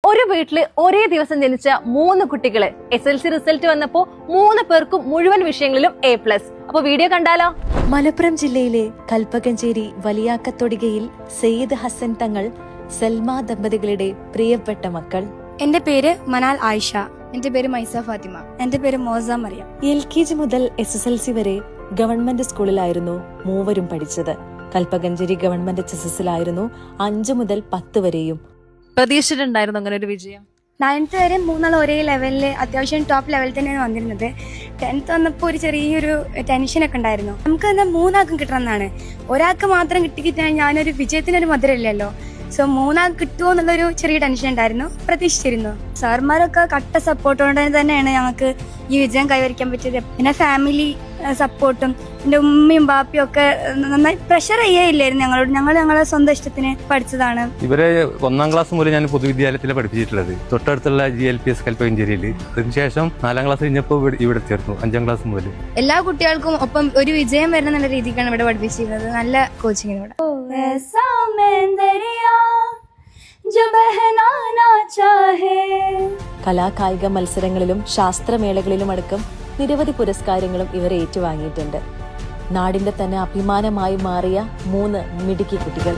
ഒരു വീട്ടില് ഒരേ ദിവസം ജനിച്ച 3 കുട്ടികള് SLC റിസൾട്ട് വന്നപ്പോ 3 പേർക്കും മുഴുവൻ വിഷയങ്ങളിലും A+. അപ്പൊ വീഡിയോ കണ്ടാലോ? മലപ്പുറം ജില്ലയിലെ കൽപ്പകഞ്ചേരി വലിയാക്കത്തൊടികയിൽ സെയ്ദ് ഹസൻ തങ്ങൾ സൽമ ദമ്പതികളുടെ പ്രിയപ്പെട്ട മക്കൾ. എന്റെ പേര് മനാൽ ആയിഷ. എന്റെ പേര് മൈസ ഫാത്തിമ. എന്റെ പേര് മോസ മറിയം. LKG മുതൽ SSLC വരെ ഗവൺമെന്റ് സ്കൂളിലായിരുന്നു മൂവരും പഠിച്ചത്. കൽപ്പകഞ്ചേരി ഗവൺമെന്റ് HSSലായിരുന്നു 5 മുതൽ 10 വരെയും. പ്രതീക്ഷിച്ചിട്ടുണ്ടായിരുന്നു അങ്ങനെ ഒരു വിജയം? 9th വരെ മൂന്നാൾ ഒരേ ലെവലില് അത്യാവശ്യം ടോപ്പ് ലെവലിൽ തന്നെയാണ് വന്നിരുന്നത്. 10th വന്നപ്പോൾ ഒരു ചെറിയൊരു ടെൻഷനൊക്കെ ഉണ്ടായിരുന്നു. നമുക്ക് എന്താ 3 ആൾക്കും കിട്ടണമെന്നാണ്. ഒരാൾക്ക് മാത്രം കിട്ടിക്കിട്ടാൽ ഞാനൊരു വിജയത്തിനൊരു മധുരമില്ലല്ലോ. സോ 3 ആൾക്ക് കിട്ടുമോ എന്നുള്ളൊരു ചെറിയ ടെൻഷൻ ഉണ്ടായിരുന്നു. പ്രതീക്ഷിച്ചിരുന്നു. സാർമാരൊക്കെ കട്ട സപ്പോർട്ടോടെ തന്നെയാണ് ഞങ്ങൾക്ക് ഈ വിജയം കൈവരിക്കാൻ പറ്റിയത്. പിന്നെ ഫാമിലി സപ്പോർട്ടും എൻ്റെ ഉമ്മയും ബാപ്പയും ഒക്കെ നന്നായി പ്രഷർ ചെയ്യില്ലായിരുന്നു ഞങ്ങളോട്. ഞങ്ങളെ സ്വന്തം ഇഷ്ടത്തിന് പഠിച്ചതാണ്. ഇവരെ 1ാം ക്ലാസ് മുതൽ ഞാൻ പൊതുവിദ്യാലയത്തിൽ പഠിപ്പിച്ചിട്ടുള്ളത്, തൊട്ടടുത്തുള്ള GLPS കൽപ്പകഞ്ചേരിയിൽ. അതിനുശേഷം 4ാം ക്ലാസ് കഴിഞ്ഞപ്പോൾ ഇവിടെ ചേർന്നു 5ാം ക്ലാസ് മുതൽ. എല്ലാ കുട്ടികൾക്കും ഒപ്പം ഒരു വിജയം വരുന്ന നല്ല രീതിക്കാണ് ഇവിടെ പഠിപ്പിച്ചിരുന്നത്. നല്ല കോച്ചിങ്ങിനോട്. കലാകായിക മത്സരങ്ങളിലും ശാസ്ത്രമേളകളിലും അടക്കം നിരവധി പുരസ്കാരങ്ങളും ഇവർ ഏറ്റുവാങ്ങിയിട്ടുണ്ട്. നാടിന്റെ തന്നെ അഭിമാനമായി മാറിയ 3 മിടുക്കി കുട്ടികൾ.